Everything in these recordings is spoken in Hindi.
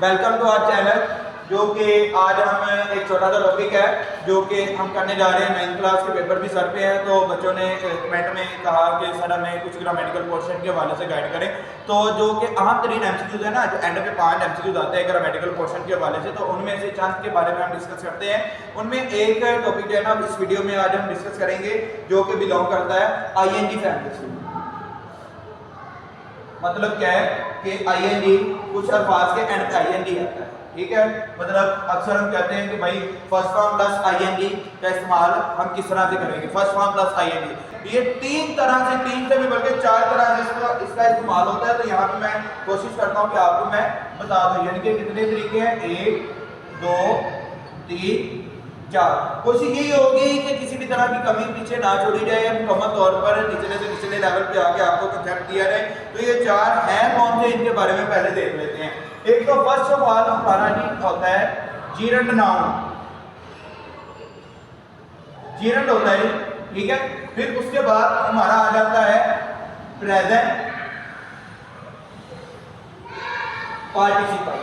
Welcome to our channel. जो कि आज हम एक छोटा सा टॉपिक है जो कि हम करने जा रहे हैं। 9th क्लास के पेपर भी सर पे हैं, तो बच्चों ने कमेंट में कहा कि सर हमें कुछ ग्रामेटिकल पोर्शन के हवाले से गाइड करें। तो जो कि अहम तरीन एमसीक्यूज है ना, जो एंड पे 5 एमसीक्यूज आते हैं ग्रामेटिकल पोर्शन के हवाले से, तो उनमें से चंद के बारे में हम डिस्कस करते हैं। उनमें एक टॉपिक जो है ना इस वीडियो में आज हम डिस्कस करेंगे जो कि बिलोंग करता है आईएनजी फैमिली से। मतलब क्या है कि आईएनजी कुछ अल्फाज के एंड पे आईएनजी आता है, ठीक है। मतलब अक्सर हम कहते हैं कि भाई फर्स्ट फॉर्म प्लस आईएनजी का इस्तेमाल हम किस तरह से करेंगे। फर्स्ट फॉर्म प्लस आईएनजी ये तीन से भी बल्कि 4 तरह से इसका इस्तेमाल होता है। तो यहाँ पे मैं कोशिश करता हूँ कि आपको मैं बता दूँ, यानी कि कितने तरीके हैं, 1 2 3 4। कोशिश यही होगी कि किसी भी तरह की कमी पीछे ना छोड़ी जाए, मुकम्मल तौर पर निचले से निचले लेवल पे आके आपको कंसेप्ट दिया जाए। तो ये 4 हैं कौन से, इनके बारे में पहले देख लेते हैं। एक तो फर्स्ट ऑफ ऑल हमारा जी होता है जीरंड नाउन, जीरंड होता है, ठीक है। फिर उसके बाद हमारा आ जाता है प्रेजेंट पार्टिसिपल,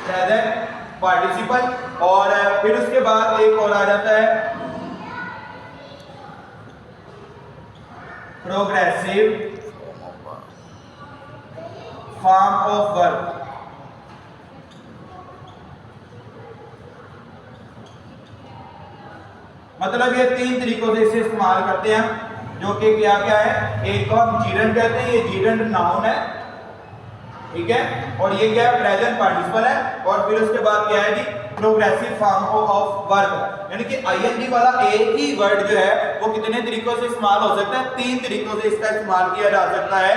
प्रेजेंट पार्टिसिपल। और फिर उसके बाद एक और आ जाता है प्रोग्रेसिव फॉर्म ऑफ वर्ब। मतलब ये 3 तरीकों से इसे इस्तेमाल करते हैं, जो कि क्या क्या है। एक को हम जीरंड कहते हैं, ये जीरंड नाउन है, ठीक है। और ये क्या है, प्रेजेंट पार्टिसिपल है। और फिर उसके बाद क्या है जी, प्रोग्रेसिव फॉर्म ऑफ वर्ब, यानी कि आईएनजी वाला एक ही वर्ड जो है वो कितने तरीकों से इस्तेमाल हो सकता है, 3 तरीकों से इसका इस्तेमाल किया जा सकता है।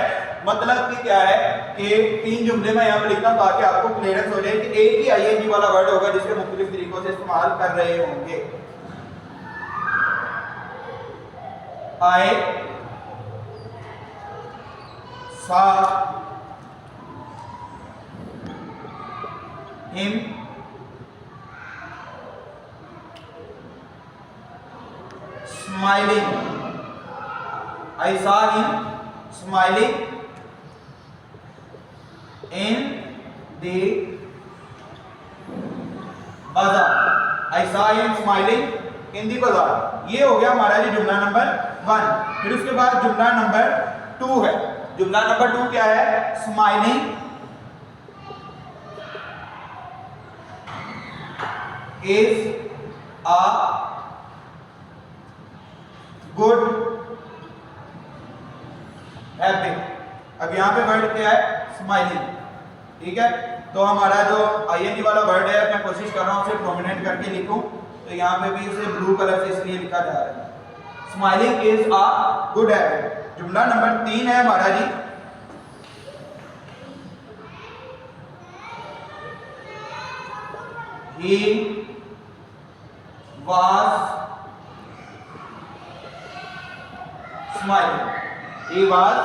मतलब कि क्या है कि 3 जुमले में यहाँ पर लिखता हूं ताकि आपको क्लियरेंस हो जाए कि एक ही आईएनजी वाला वर्ड होगा जिसके मुख्तलिफ तरीकों से इस्तेमाल कर रहे होंगे। I saw him smiling. I saw him smiling in the bazaar. I saw him smiling in the bazaar. ये हो गया हमारा जी जुमला नंबर 1। फिर उसके बाद जुमला नंबर 2 है। जुमला नंबर 2 क्या है, smiling is a good habit. अब यहां पे वर्ड क्या है, स्माइलिंग, ठीक है। तो हमारा जो आईएनजी वाला वर्ड है, मैं कोशिश कर रहा हूं उसे प्रोमिनेंट करके लिखूं, तो यहाँ पे भी उसे ब्लू कलर से इसलिए लिखा जा रहा है, smiling is a good habit. जुमला नंबर 3 है हमारा जी, he was smiling, he was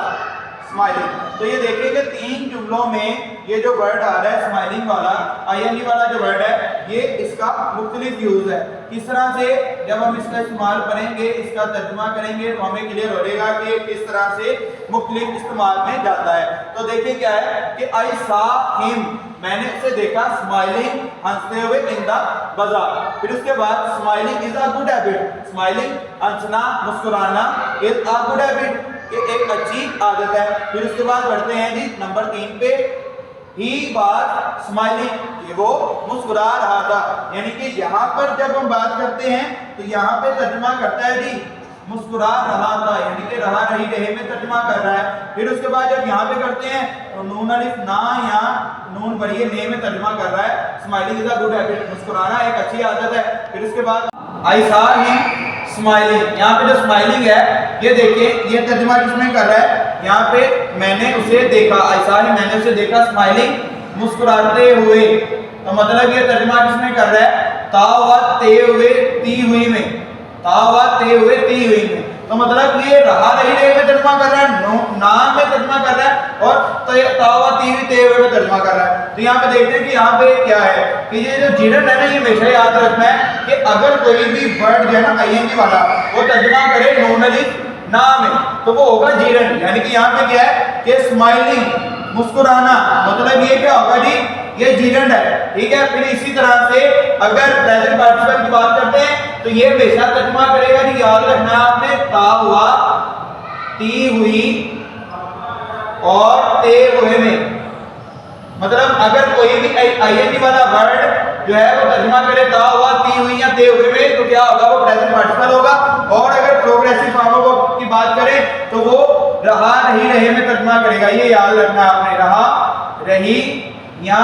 smiling। तो ये देखिए कि 3 जुमलों में ये जो वर्ड आ रहा है स्माइलिंग वाला, आईएनजी वाला जो वर्ड है, ये इसका मुख्तलिफ यूज है। किस तरह से जब हम इसका इस्तेमाल करेंगे, इसका तर्जुमा करेंगे, तो हमें क्लियर हो जाएगा कि किस तरह से मुख्तलिफ इस्तेमाल में जाता है। तो देखिए क्या है कि आई सा हिम, मैंने उसे देखा, स्माइलिंग हंसते हुए इन द बाजार। फिर उसके बाद smiling is a good habit, smiling हंसना मुस्कुराना इज अ गुड हैबिट, ये एक अच्छी आदत है। फिर उसके बाद बढ़ते हैं जी नंबर 3 पे, ही वाज स्माइलिंग, कि वो मुस्कुरा रहा था। यानी कि यहाँ पर जब हम बात करते हैं तो यहाँ पे तर्जुमा करता है जी मुस्कुरा रहा था, यानी कि रहा रही रहे में तर्जुमा कर रहा है। फिर उसके बाद जब यहाँ पे करते हैं तो नून अलिफ ना या नून भरिए ने में तर्जुमा कर रहा है, smiling is a good habit, मुस्कुराना एक अच्छी आदत है। फिर उसके बाद आई सा हिम स्माइलिंग, यहाँ पे जो स्माइलिंग है ये देखिए, ये तर्जुमा किसमें कर रहा है, यहाँ पे मैंने उसे देखा, ऐसा ही मैंने उसे देखा स्माइलिंग मुस्कुराते हुए। तो मतलब ये तर्जुमा किसमें कर रहा है, तावते हुए ती हुई में, तावते हुए ती हुई में। तो मतलब ये रहा रही रहे में तर्जुमा कर रहा है, नाम में तर्जुमा कर रहा है, और तावती हुई ते हुए में तर्जुमा कर रहा है। तो यहाँ पे देखते हैं कि यहाँ पे क्या है कि ये जो जीरन है ना, ये हमेशा याद रखना है कि अगर कोई भी वर्ड जो है ना आईएनजी वाला वो तर्जुमा करे नून अलिफ ना में, तो वो होगा जीरेंट। यानी कि यहाँ पे क्या है कि स्माइलिंग, मुस्कुराना, मतलब ये क्या होगा जी, ये जीरेंट है, ठीक है। फिर इसी तरह से अगर प्रेजेंट पार्टिसिपल की बात करते हैं तो ये हमेशा तर्जुमा करेगा जी, याद रखना आपने, ता हुआ, ती हुई और ते हुए में। मतलब अगर कोई भी आईएनजी वाला वर्ड जो है वो तर्जुमा करे ता हुआ, ती हुई या ते हुए में, तो क्या होगा, वो प्रेजेंट पार्टिसिपल होगा। और अगर प्रोग्रेसिव फॉर्म की बात करें तो वो रहा, रही, रहे में तर्जुमा करेगा। ये याद रखना आपने, रहा, रही या